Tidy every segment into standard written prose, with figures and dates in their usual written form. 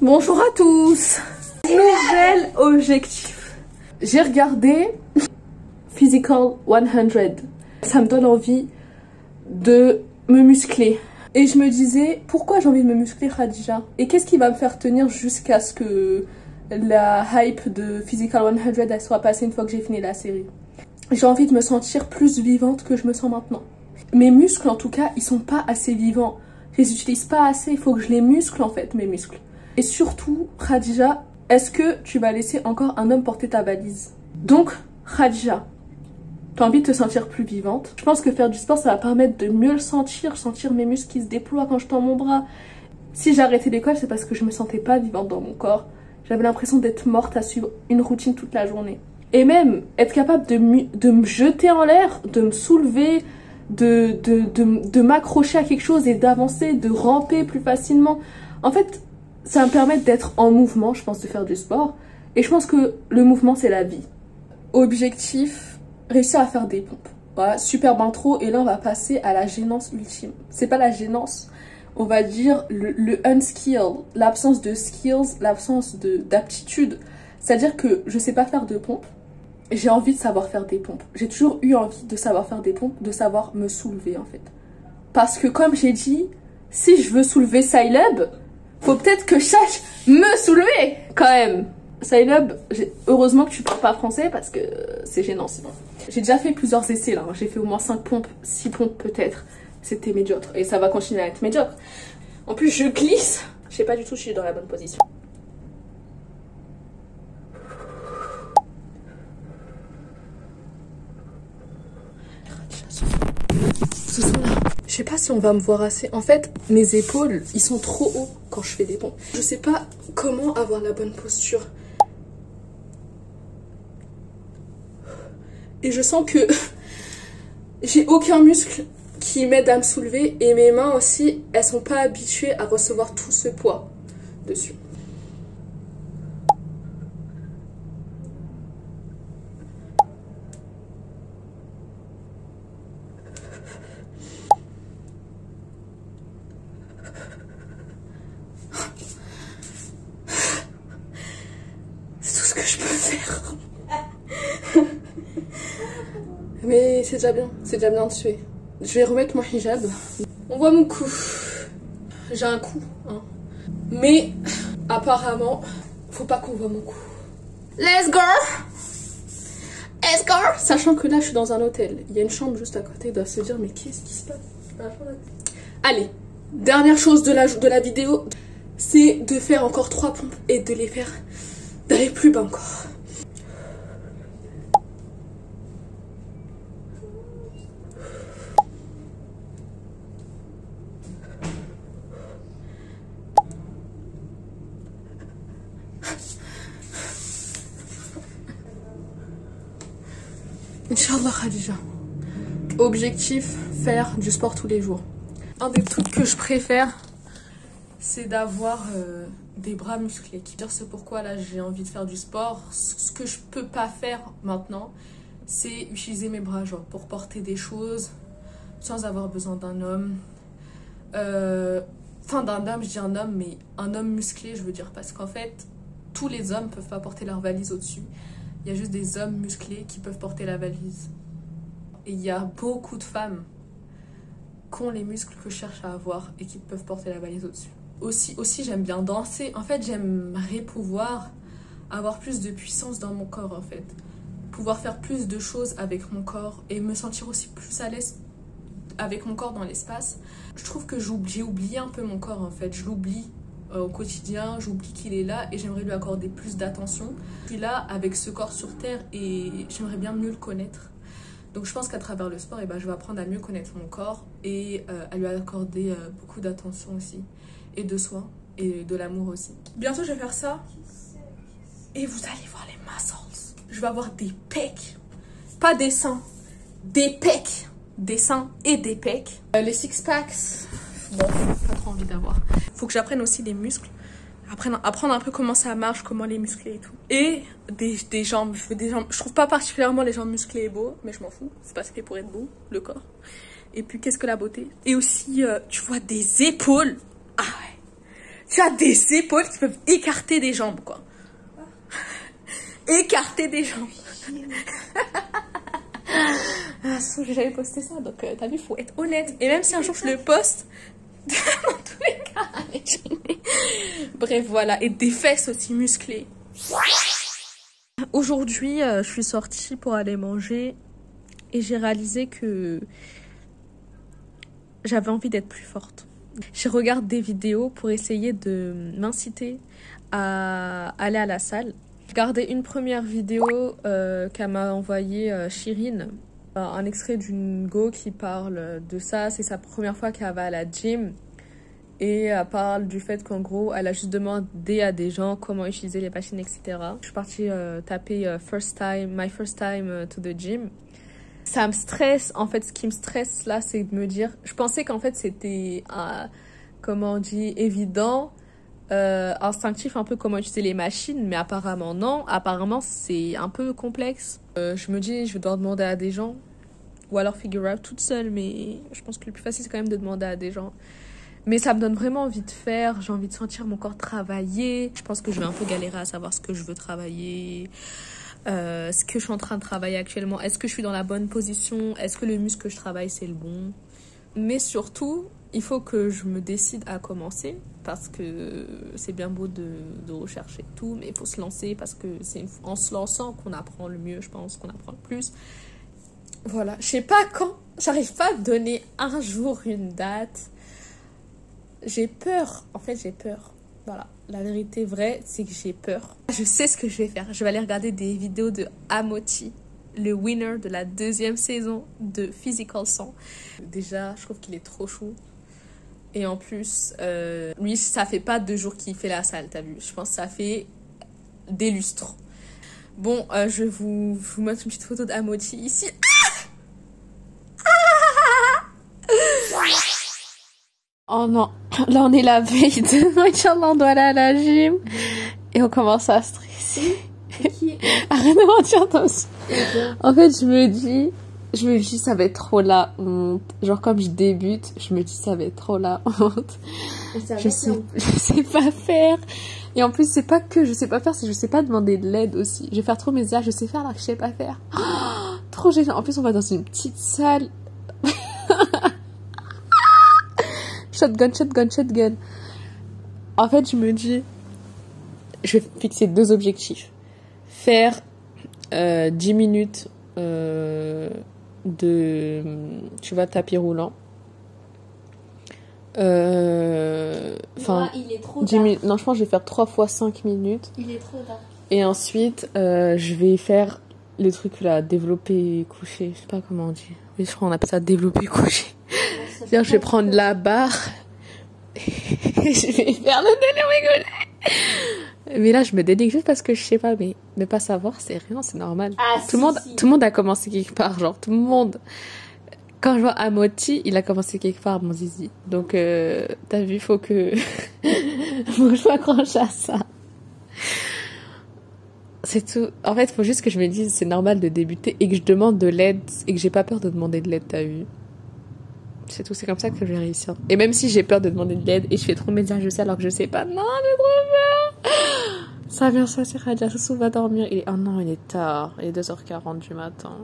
Bonjour à tous. Nouvel objectif. J'ai regardé Physical 100. Ça me donne envie de me muscler. Et je me disais, pourquoi j'ai envie de me muscler, Khadija? Et qu'est-ce qui va me faire tenir jusqu'à ce que la hype de Physical 100 elle soit passée une fois que j'ai fini la série? J'ai envie de me sentir plus vivante que je me sens maintenant. Mes muscles, en tout cas, ils sont pas assez vivants. Je les utilise pas assez, il faut que je les muscle, en fait, mes muscles. Et surtout, Khadija, est-ce que tu vas laisser encore un homme porter ta valise? Donc, Khadija, t'as envie de te sentir plus vivante. Je pense que faire du sport, ça va permettre de mieux le sentir mes muscles qui se déploient quand je tends mon bras. Si j'ai arrêté l'école, c'est parce que je me sentais pas vivante dans mon corps. J'avais l'impression d'être morte à suivre une routine toute la journée. Et même être capable de me jeter en l'air, de me soulever, de m'accrocher à quelque chose et d'avancer, de ramper plus facilement. En fait, ça va me permettre d'être en mouvement, je pense, de faire du sport. Et je pense que le mouvement, c'est la vie. Objectif, réussir à faire des pompes. Voilà, superbe intro. Et là, on va passer à la gênance ultime. C'est pas la gênance, on va dire le unskill, l'absence de skills, l'absence d'aptitude. C'est-à-dire que je sais pas faire de pompes. J'ai envie de savoir faire des pompes. J'ai toujours eu envie de savoir faire des pompes, de savoir me soulever en fait. Parce que comme j'ai dit, si je veux soulever Saileb, faut peut-être que je sache me soulever quand même. Saileb, heureusement que tu parles pas français parce que c'est gênant sinon. J'ai déjà fait plusieurs essais là, j'ai fait au moins 5 pompes, 6 pompes peut-être. C'était médiocre et ça va continuer à être médiocre. En plus je glisse, je sais pas du tout si je suis dans la bonne position. Ce sont là. Je sais pas si on va me voir assez. En fait, mes épaules, ils sont trop hauts quand je fais des pompes. Je sais pas comment avoir la bonne posture. Et je sens que j'ai aucun muscle qui m'aide à me soulever. Et mes mains aussi, elles sont pas habituées à recevoir tout ce poids dessus. Mais c'est déjà bien de suer. Je vais remettre mon hijab. On voit mon cou. J'ai un cou, hein. Mais apparemment, faut pas qu'on voit mon cou. Let's go! Let's go! Sachant que là, je suis dans un hôtel. Il y a une chambre juste à côté. Ils doivent se dire, mais qu'est-ce qui se passe? Allez, dernière chose de la vidéo, c'est de faire encore 3 pompes et de les faire, d'aller plus bas encore. Inch'Allah Khadija. Objectif, faire du sport tous les jours. Un des trucs que je préfère, c'est d'avoir des bras musclés. C'est pourquoi là j'ai envie de faire du sport. Ce que je peux pas faire maintenant, c'est utiliser mes bras genre pour porter des choses sans avoir besoin d'un homme. Enfin d'un homme, je dis un homme, mais un homme musclé je veux dire. Parce qu'en fait, tous les hommes peuvent pas porter leur valise au-dessus. Il y a juste des hommes musclés qui peuvent porter la valise. Et il y a beaucoup de femmes qui ont les muscles que je cherche à avoir et qui peuvent porter la valise au-dessus. Aussi j'aime bien danser. En fait, j'aimerais pouvoir avoir plus de puissance dans mon corps, en fait. Pouvoir faire plus de choses avec mon corps et me sentir aussi plus à l'aise avec mon corps dans l'espace. Je trouve que j'ai oublié un peu mon corps, en fait. Je l'oublie au quotidien, j'oublie qu'il est là et j'aimerais lui accorder plus d'attention. Je suis là avec ce corps sur terre et j'aimerais bien mieux le connaître. Donc je pense qu'à travers le sport, je vais apprendre à mieux connaître mon corps et à lui accorder beaucoup d'attention aussi. Et de soin et de l'amour aussi. Bientôt je vais faire ça et vous allez voir les muscles. Je vais avoir des pecs, pas des seins, des pecs, des seins et des pecs. Les six packs, bon, pas trop envie d'avoir. Faut que j'apprenne aussi les muscles, apprendre un peu comment ça marche, comment les muscler et tout. Et des jambes, je veux des jambes. Je trouve pas particulièrement les jambes musclées et beaux, mais je m'en fous. C'est pas fait pour être beau, le corps. Et puis qu'est-ce que la beauté. Et aussi, tu vois, des épaules. Ah ouais. Tu as des épaules qui peuvent écarter des jambes, quoi. Écarter des jambes. J'ai jamais posté ça, donc t'as vu, faut être honnête. Et même si un jour je le poste, dans tous les cas, allez, bref, voilà. Et des fesses aussi musclées. Aujourd'hui, je suis sortie pour aller manger et j'ai réalisé que j'avais envie d'être plus forte. Je regarde des vidéos pour essayer de m'inciter à aller à la salle. J'ai regardé une première vidéo qu'elle m'a envoyée Chirine, un extrait d'une go qui parle de ça. C'est sa première fois qu'elle va à la gym et elle parle du fait qu'en gros elle a juste demandé à des gens comment utiliser les machines, etc. Je suis partie taper my first time to the gym. Ça me stresse, en fait, ce qui me stresse là, c'est de me dire, je pensais qu'en fait c'était, comment on dit, évident, instinctif, un peu comment utiliser les machines, mais apparemment non, apparemment c'est un peu complexe. Je me dis, je vais devoir demander à des gens, ou alors figure out toute seule, mais je pense que le plus facile c'est quand même de demander à des gens. Mais ça me donne vraiment envie de faire, j'ai envie de sentir mon corps travailler. Je pense que je vais un peu galérer à savoir ce que je veux travailler. Ce que je suis en train de travailler actuellement, est-ce que je suis dans la bonne position, est-ce que le muscle que je travaille c'est le bon, mais surtout il faut que je me décide à commencer parce que c'est bien beau de rechercher tout, mais il faut se lancer parce que c'est en se lançant qu'on apprend le mieux, je pense, qu'on apprend le plus. Voilà, je sais pas quand, j'arrive pas à donner un jour une date, j'ai peur, en fait j'ai peur. Voilà, la vérité vraie, c'est que j'ai peur. Je sais ce que je vais faire. Je vais aller regarder des vidéos de Amoti, le winner de la 2e saison de Physical 100. Déjà, je trouve qu'il est trop chou. Et en plus, lui, ça fait pas 2 jours qu'il fait la salle, t'as vu. Je pense que ça fait des lustres. Bon, je vais vous mettre une petite photo d'Amoti ici. Oh non, là on est la veille de Inch'Allah, on doit aller à la gym et on commence à stresser. Arrête de mentir, toi aussi. En fait, je me dis ça va être trop la honte. Genre comme je débute, je me dis ça va être trop la honte. Je sais pas faire. Et en plus, c'est pas que je sais pas faire, c'est que je sais pas demander de l'aide aussi. Je vais faire trop mes erreurs, je sais faire alors que je sais pas faire. Oh, trop gênant. En plus, on va dans une petite salle. Shotgun. En fait, je me dis, je vais fixer 2 objectifs. Faire 10 minutes de, tu vois, tapis roulant. Il est trop 10 minutes. Non, je pense que je vais faire 3 fois 5 minutes. Il est trop tard. Et ensuite, je vais faire les trucs là, développer couché. Je sais pas comment on dit. Oui, je crois qu'on appelle ça développer couché. C'est-à-dire, je vais prendre la barre et je vais faire le délire rigoler. Mais là, je me dénigre juste parce que je sais pas, mais ne pas savoir, c'est rien, c'est normal. Tout le monde a commencé quelque part, genre, tout le monde. Quand je vois Amoti, il a commencé quelque part, mon zizi. Donc, t'as vu, faut que je m'accroche à ça. C'est tout. En fait, faut juste que je me dise, c'est normal de débuter et que je demande de l'aide et que j'ai pas peur de demander de l'aide, t'as vu. C'est tout, c'est comme ça que je vais réussir. Et même si j'ai peur de demander de l'aide et je fais trop mes je sais alors que je sais pas, non, j'ai trop peur. Ça vient sortir, Raja Soussou va dormir. Oh non, il est tard, il est 2h40 du matin.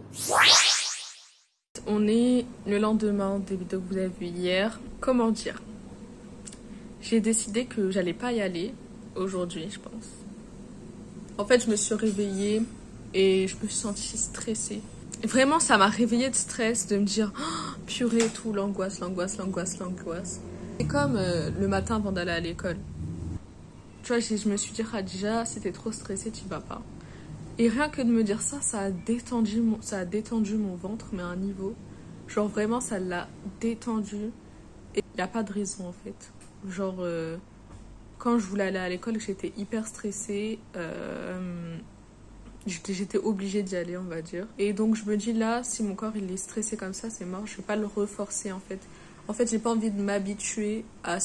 On est le lendemain des vidéos que vous avez vues hier. Comment dire? J'ai décidé que j'allais pas y aller aujourd'hui, je pense. En fait, je me suis réveillée et je me suis sentie stressée. Vraiment, ça m'a réveillée de stress, de me dire oh, purée et tout, l'angoisse. C'est comme le matin avant d'aller à l'école. Tu vois, je me suis dit, Khadija, si t'es trop stressée, tu vas pas. Et rien que de me dire ça, ça a détendu mon ventre, mais à un niveau. Genre vraiment, ça l'a détendu. Et il n'y a pas de raison en fait. Genre, quand je voulais aller à l'école, j'étais hyper stressée. J'étais obligée d'y aller, on va dire. Et donc je me dis là, si mon corps il est stressé comme ça, c'est mort. Je vais pas le reforcer en fait. En fait, j'ai pas envie de m'habituer à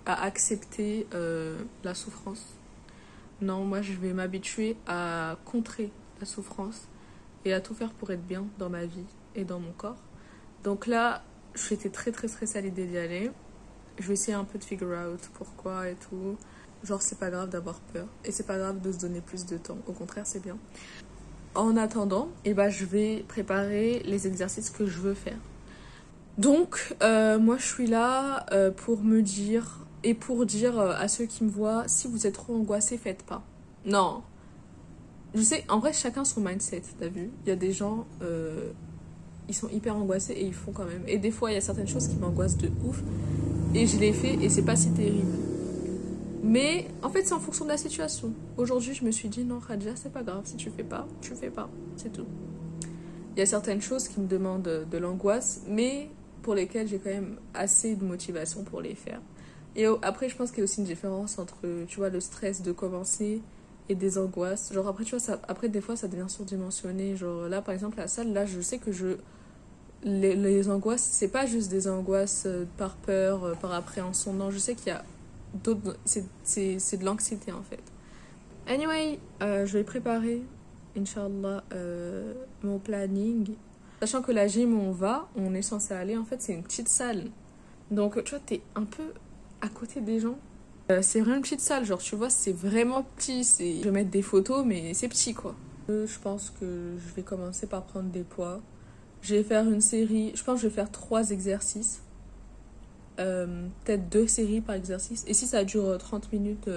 accepter la souffrance. Non, moi je vais m'habituer à contrer la souffrance et à tout faire pour être bien dans ma vie et dans mon corps. Donc là, j'étais très très stressée à l'idée d'y aller. Je vais essayer un peu de figure out pourquoi et tout. Genre, c'est pas grave d'avoir peur. Et c'est pas grave de se donner plus de temps. Au contraire, c'est bien. En attendant, je vais préparer les exercices que je veux faire. Donc, moi, je suis là pour me dire... Et pour dire à ceux qui me voient, si vous êtes trop angoissés, faites pas. Non. Je sais, en vrai, chacun son mindset, t'as vu? Il y a des gens, ils sont hyper angoissés et ils font quand même. Et des fois, il y a certaines choses qui m'angoissent de ouf. Et je l'ai fait et c'est pas si terrible. Mais en fait, c'est en fonction de la situation. Aujourd'hui, je me suis dit, non, Khadija, c'est pas grave. Si tu fais pas, tu fais pas. C'est tout. Il y a certaines choses qui me demandent de l'angoisse, mais pour lesquelles j'ai quand même assez de motivation pour les faire. Et après, je pense qu'il y a aussi une différence entre, tu vois, le stress de commencer et des angoisses. Genre après, tu vois, après des fois, ça devient surdimensionné. Genre là, par exemple, la salle, là, je sais que les angoisses, c'est pas juste des angoisses par peur, par appréhension. Non, je sais qu'il y a d'autres... C'est de l'anxiété, en fait. Anyway, je vais préparer, Inch'Allah, mon planning. Sachant que la gym où on est censé aller, en fait, c'est une petite salle. Donc, tu vois, t'es un peu... à côté des gens. C'est vraiment une petite salle, genre tu vois, c'est vraiment petit. Je vais mettre des photos, mais c'est petit quoi. Je pense que je vais commencer par prendre des poids. Je vais faire une série, je pense que je vais faire 3 exercices. Peut-être 2 séries par exercice. Et si ça dure 30 minutes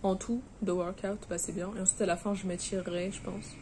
en tout de workout, bah c'est bien. Et ensuite à la fin, je m'étirerai, je pense.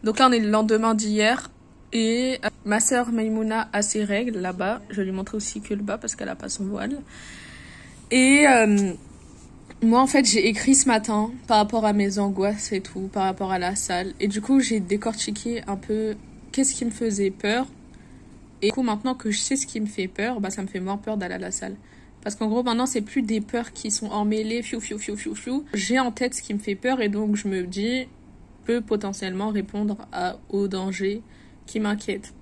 Donc là, on est le lendemain d'hier et ma sœur Maïmouna a ses règles là-bas. Je vais lui montrer aussi que le bas parce qu'elle n'a pas son voile. Et moi, en fait, j'ai écrit ce matin par rapport à mes angoisses et tout, par rapport à la salle. Et du coup, j'ai décortiqué un peu qu'est-ce qui me faisait peur. Et du coup, maintenant que je sais ce qui me fait peur, bah, ça me fait moins peur d'aller à la salle. Parce qu'en gros, maintenant, c'est plus des peurs qui sont emmêlées, fiou, fiou, fiou, fiou, fiou. J'ai en tête ce qui me fait peur et donc je me dis... peut potentiellement répondre aux dangers qui m'inquiètent.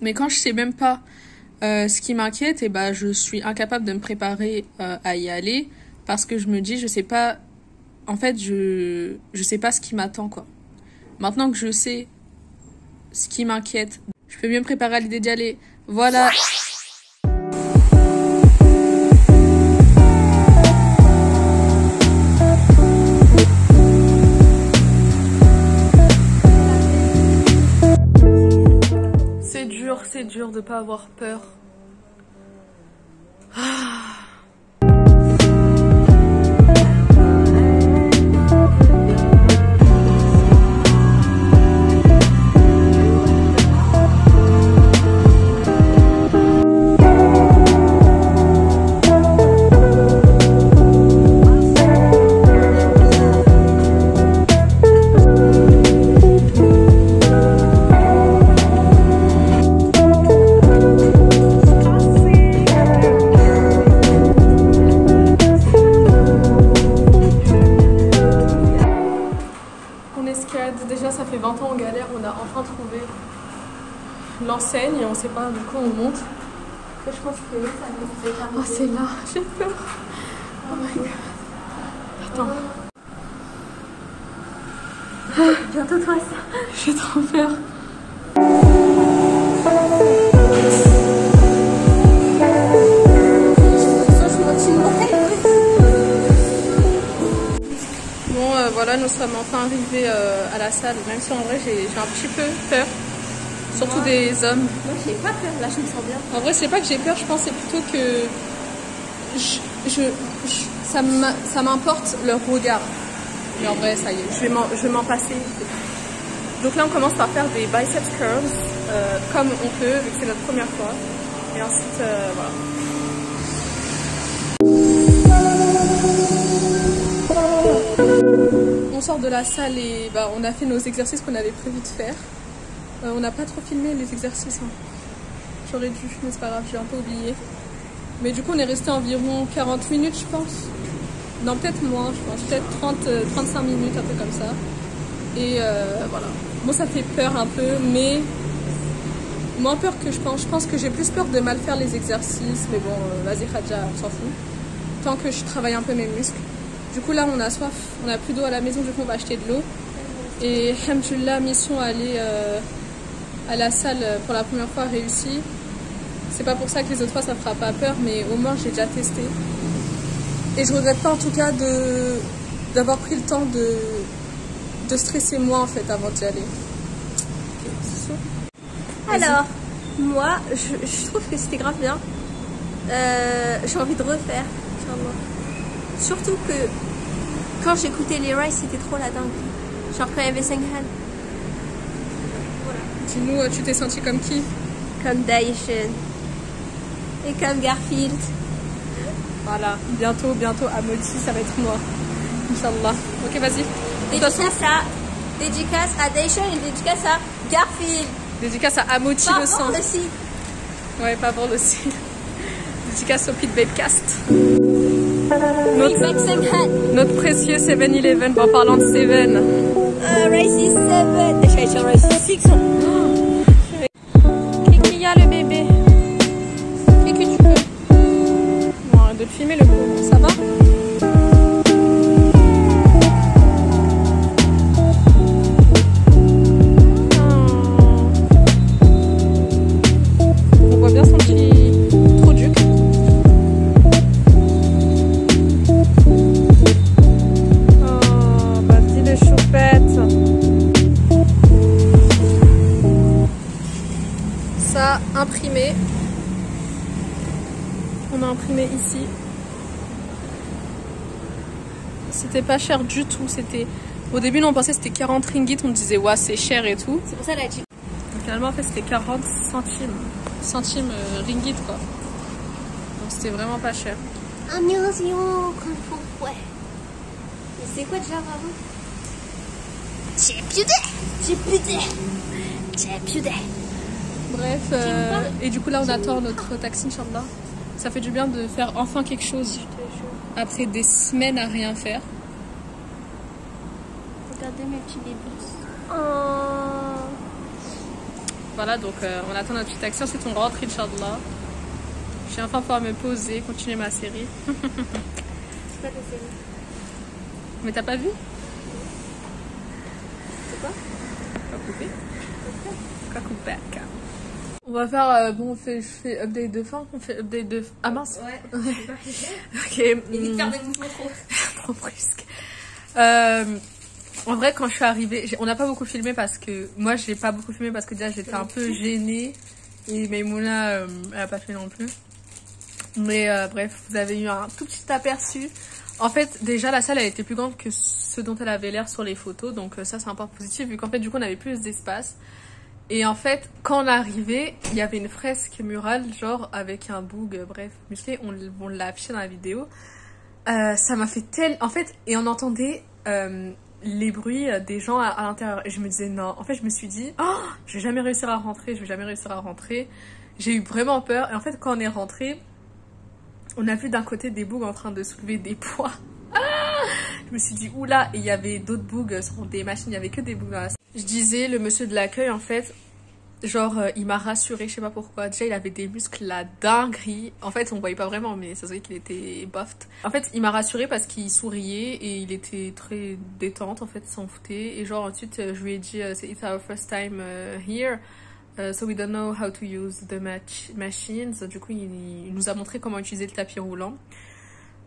Mais quand je sais même pas ce qui m'inquiète, et bah, je suis incapable de me préparer à y aller parce que je me dis, je sais pas, en fait, je sais pas ce qui m'attend, quoi. Maintenant que je sais ce qui m'inquiète, je peux mieux me préparer à l'idée d'y aller. Voilà. C'est dur de pas avoir peur. Déjà ça fait 20 ans en galère, on a enfin trouvé l'enseigne et on sait pas du coup on monte. Je pense que oh, c'est là, j'ai peur. Oh my god. Attends. Bientôt toi ça. J'ai trop peur. Voilà, nous sommes enfin arrivés à la salle, même si en vrai j'ai un petit peu peur, surtout des hommes. Moi j'ai pas peur, là je me sens bien. En vrai c'est pas que j'ai peur, je pense c'est plutôt que ça m'importe leur regard. Mais en vrai ça y est, je vais m'en passer. Donc là on commence par faire des biceps curls comme on peut, vu que c'est notre première fois. Et ensuite voilà. on sort de la salle et bah, on a fait nos exercices qu'on avait prévu de faire. On n'a pas trop filmé les exercices. Hein. J'aurais dû, mais c'est pas grave, j'ai un peu oublié. Mais du coup, on est resté environ 40 minutes, je pense. Non, peut-être moins, je pense. Peut-être 35 minutes, un peu comme ça. Et voilà. Bon, ça fait peur un peu, mais moins peur que je pense. Je pense que j'ai plus peur de mal faire les exercices. Mais bon, vas-y, Khadja, on s'en fout. Tant que je travaille un peu mes muscles. Du coup, là, on a soif. On a plus d'eau à la maison, du coup, on va acheter de l'eau. Et alhamdoulilah, mission aller à la salle pour la première fois réussie. C'est pas pour ça que les autres fois ça fera pas peur, mais au moins j'ai déjà testé. Et je regrette pas en tout cas d'avoir pris le temps de stresser moi en fait avant d'y aller. Okay. Alors, moi je trouve que c'était grave bien. J'ai envie de refaire, Inch'Allah. Surtout que quand j'écoutais les rides, c'était trop la dingue. Genre quand il y avait Senghan. Voilà. Dis-nous, tu t'es senti comme qui? Comme Daishin. Et comme Garfield. Voilà, bientôt Amoti, ça va être moi. Inch'Allah. Ok, vas-y. Dédicace à Daishin et dédicace à Garfield. Dédicace à Amoti le sang. Aussi. Ouais, pas bon aussi. Dédicace au Pit Babecast. Notre précieux 7-Eleven, en parlant de 7. Racist 7. J'allais dire Racist 6. Qui y a le bébé? Et que tu peux? Bon, arrête de le filmer le pauvre, ça va? On voit bien son petit trou duc. Oh, bah dis le choupette. Ça, imprimé. On a imprimé ici. C'était pas cher du tout. C'était au début, nous on pensait que c'était 40 ringgit. On disait ouais, c'est cher et tout. C'est pour ça la dit. Finalement, en fait, c'était 40 centimes ringgit quoi. Donc c'était vraiment pas cher. C'est quoi déjà bravo? Bref, et du coup là on attend notre taxi, Inch'Allah. Ça fait du bien de faire enfin quelque chose après des semaines à rien faire. Regardez mes petits bébés. Voilà, donc on attend notre petit taxi, ensuite on rentre, Inch'Allah. Je vais enfin pouvoir me poser, continuer ma série. C'est pas ta série. Mais t'as pas vu? C'est quoi? Pas coupé. On va faire, bon, je fais update de fin, on fait update de... Ah mince. Ouais. Ok. Évite de faire des mouvements Trop brusque. En vrai, quand je suis arrivée, on n'a pas beaucoup filmé parce que... Moi, j'ai pas beaucoup filmé parce que déjà, j'étais un peu gênée. Et Maïmouna, elle a pas fait non plus. Mais bref, vous avez eu un tout petit aperçu. En fait, déjà, la salle, elle était plus grande que ce dont elle avait l'air sur les photos. Donc ça, c'est un point positif, vu qu'en fait, du coup, on avait plus d'espace. Et en fait, quand on est arrivé, il y avait une fresque murale, genre avec un boug, bref, musclé, on l'a affiché dans la vidéo. Ça m'a fait en fait, et on entendait les bruits des gens à l'intérieur. Et je me disais non, en fait, je me suis dit, oh, je vais jamais réussir à rentrer, je vais jamais réussir à rentrer. J'ai eu vraiment peur. Et en fait, quand on est rentré, on a vu d'un côté des bougs en train de soulever des poids. Je me suis dit oula, et il y avait d'autres bougs sur des machines, il y avait que des bougs dans la salle. Je disais, le monsieur de l'accueil en fait, genre il m'a rassuré, je sais pas pourquoi. Déjà il avait des muscles la dinguerie. En fait on voyait pas vraiment, mais ça se voyait qu'il était buffed. En fait il m'a rassuré parce qu'il souriait et il était très détente en fait, s'en foutait. Et genre ensuite je lui ai dit it's our first time here. So we don't know how to use the machines. Du coup il nous a montré comment utiliser le tapis roulant.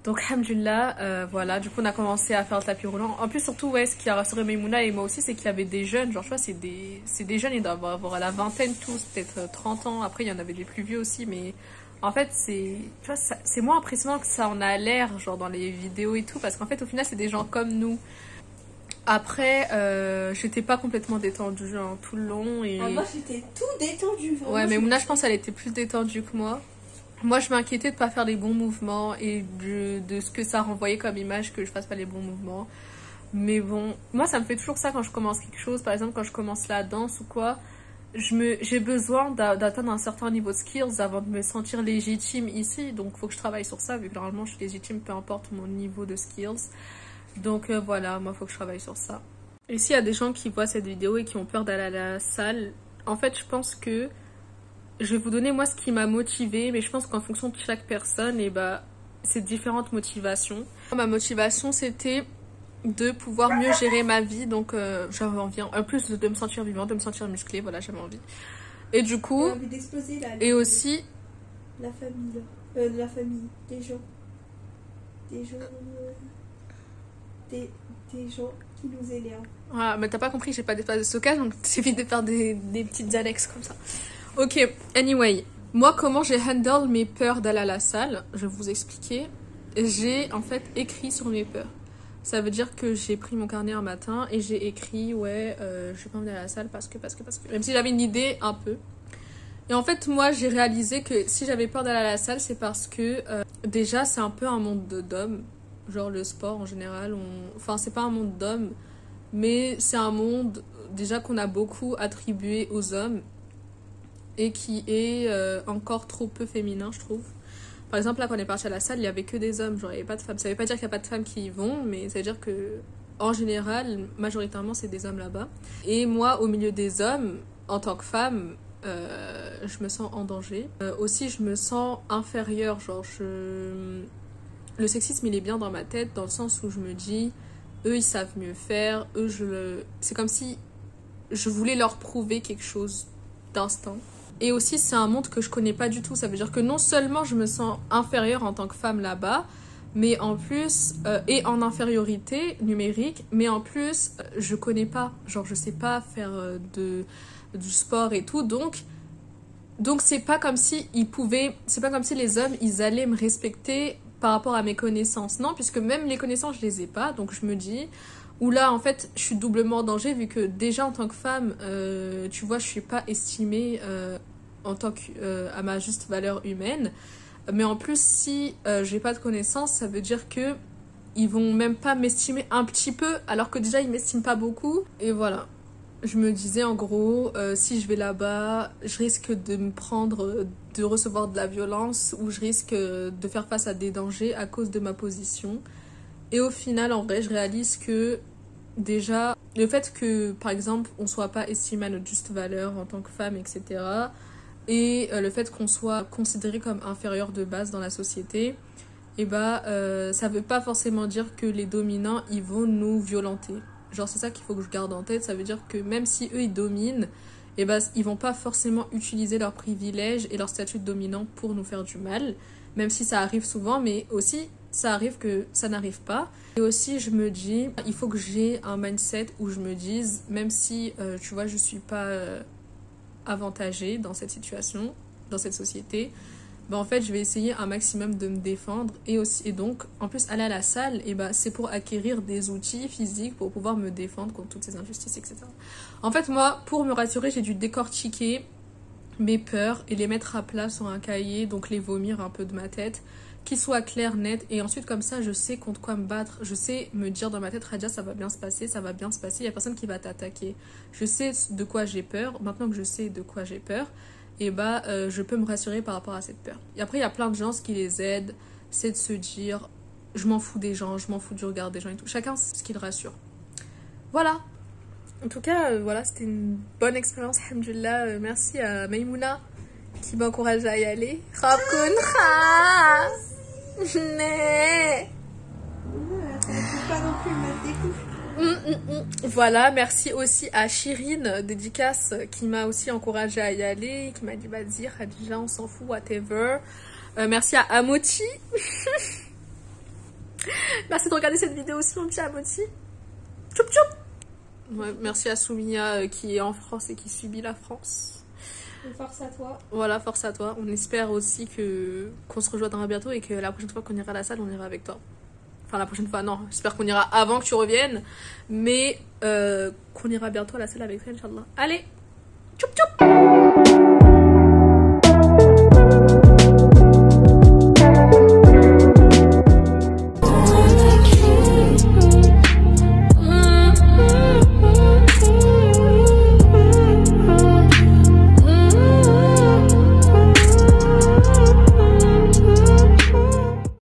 Donc, alhamdoulilah, voilà, du coup, on a commencé à faire le tapis roulant. En plus, surtout, ouais, ce qui a rassuré Maïmouna et moi aussi, c'est qu'il y avait des jeunes. Genre, tu vois, c'est des jeunes, ils doivent avoir la vingtaine tous, peut-être 30 ans. Après, il y en avait des plus vieux aussi, mais en fait, tu vois, c'est moins impressionnant que ça en a l'air, genre, dans les vidéos et tout, parce qu'en fait, au final, c'est des gens comme nous. Après, j'étais pas complètement détendue hein, tout le long. Et... moi, j'étais tout détendue. Ouais, Maïmouna, je pense qu'elle était plus détendue que moi. Moi, je m'inquiétais de pas faire les bons mouvements et de ce que ça renvoyait comme image que je fasse pas les bons mouvements. Mais bon, moi ça me fait toujours ça quand je commence quelque chose. Par exemple, quand je commence la danse ou quoi, j'ai besoin d'atteindre un certain niveau de skills avant de me sentir légitime ici. Donc faut que je travaille sur ça, vu que normalement je suis légitime peu importe mon niveau de skills. Donc voilà, moi faut que je travaille sur ça. Et s'il y a des gens qui voient cette vidéo et qui ont peur d'aller à la salle, en fait je pense que je vais vous donner moi ce qui m'a motivée, mais je pense qu'en fonction de chaque personne, et bah c'est différentes motivations. Ma motivation c'était de pouvoir mieux gérer ma vie, donc j'avais envie en plus de me sentir vivante, de me sentir musclée, voilà, j'avais envie. Et du coup, et aussi la famille, des gens qui nous énervent. Voilà, mais t'as pas compris, j'ai pas d'espace de stockage, donc t'évites de faire des petites annexes comme ça. Ok, anyway, moi comment j'ai handle mes peurs d'aller à la salle, je vais vous expliquer. J'ai en fait écrit sur mes peurs. Ça veut dire que j'ai pris mon carnet un matin et j'ai écrit ouais je vais pas venir à la salle parce que même si j'avais une idée un peu. Et en fait moi j'ai réalisé que si j'avais peur d'aller à la salle c'est parce que déjà c'est un peu un monde d'hommes, genre le sport en général, enfin c'est pas un monde d'hommes mais c'est un monde déjà qu'on a beaucoup attribué aux hommes et qui est encore trop peu féminin je trouve. Par exemple, là, quand on est parti à la salle, il n'y avait que des hommes, genre il n'y avait pas de femmes. Ça ne veut pas dire qu'il n'y a pas de femmes qui y vont, mais ça veut dire que, en général, majoritairement, c'est des hommes là-bas. Et moi, au milieu des hommes, en tant que femme, je me sens en danger. Aussi, je me sens inférieure, genre le sexisme, il est bien dans ma tête, dans le sens où je me dis, eux, ils savent mieux faire, c'est comme si je voulais leur prouver quelque chose d'instinct. Et aussi, c'est un monde que je connais pas du tout. Ça veut dire que non seulement je me sens inférieure en tant que femme là-bas, mais en plus, et en infériorité numérique, mais en plus, je connais pas. Genre, je sais pas faire du sport et tout. Donc c'est pas comme si c'est pas comme si les hommes, ils allaient me respecter par rapport à mes connaissances. Non, puisque même les connaissances, je les ai pas. Donc je me dis, où là, en fait, je suis doublement en danger, vu que déjà en tant que femme, tu vois, je suis pas estimée en tant à ma juste valeur humaine. Mais en plus, si j'ai pas de connaissances, ça veut dire que ils vont même pas m'estimer un petit peu, alors que déjà ils m'estiment pas beaucoup. Et voilà, je me disais en gros, si je vais là-bas, je risque de recevoir de la violence, ou je risque de faire face à des dangers à cause de ma position. Et au final, en vrai, je réalise que déjà, le fait que, par exemple, on soit pas estimé à notre juste valeur en tant que femme, etc., et le fait qu'on soit considéré comme inférieur de base dans la société, et ça veut pas forcément dire que les dominants, ils vont nous violenter. Genre, c'est ça qu'il faut que je garde en tête. Ça veut dire que même si eux, ils dominent, ils vont pas forcément utiliser leurs privilèges et leur statut de dominant pour nous faire du mal, même si ça arrive souvent, mais aussi ça arrive que ça n'arrive pas. Et aussi je me dis, il faut que j'ai un mindset où je me dise, même si tu vois je suis pas avantagée dans cette situation, dans cette société, en fait je vais essayer un maximum de me défendre. Et donc en plus aller à la salle, c'est pour acquérir des outils physiques pour pouvoir me défendre contre toutes ces injustices, etc. En fait moi, pour me rassurer, j'ai dû décortiquer mes peurs et les mettre à plat sur un cahier, donc les vomir un peu de ma tête, qu'ils soient clairs, nets, et ensuite comme ça je sais contre quoi me battre. Je sais me dire dans ma tête, Radia, ça va bien se passer, il n'y a personne qui va t'attaquer. Je sais de quoi j'ai peur. Maintenant que je sais de quoi j'ai peur, je peux me rassurer par rapport à cette peur. Et après il y a plein de gens, ce qui les aide, c'est de se dire, je m'en fous des gens, je m'en fous du regard des gens et tout. Chacun ce qui le rassure. Voilà. En tout cas, voilà, c'était une bonne expérience, alhamdoulilah. Merci à Maïmouna qui m'encourage à y aller. Voilà, merci aussi à Chirine, dédicace, qui m'a aussi encouragée à y aller, qui m'a dit vas-y Khadija, on s'en fout, whatever. Merci à Amoti. Merci de regarder cette vidéo aussi, mon petit Amoti. Tchoup tchoup. Ouais, merci à Soumia qui est en France et qui subit la France. Et force à toi. Voilà, force à toi. On espère aussi qu'on se rejoindra bientôt et que la prochaine fois qu'on ira à la salle, on ira avec toi. Enfin, la prochaine fois, non. J'espère qu'on ira avant que tu reviennes. Mais qu'on ira bientôt à la salle avec toi, Inch'Allah. Allez!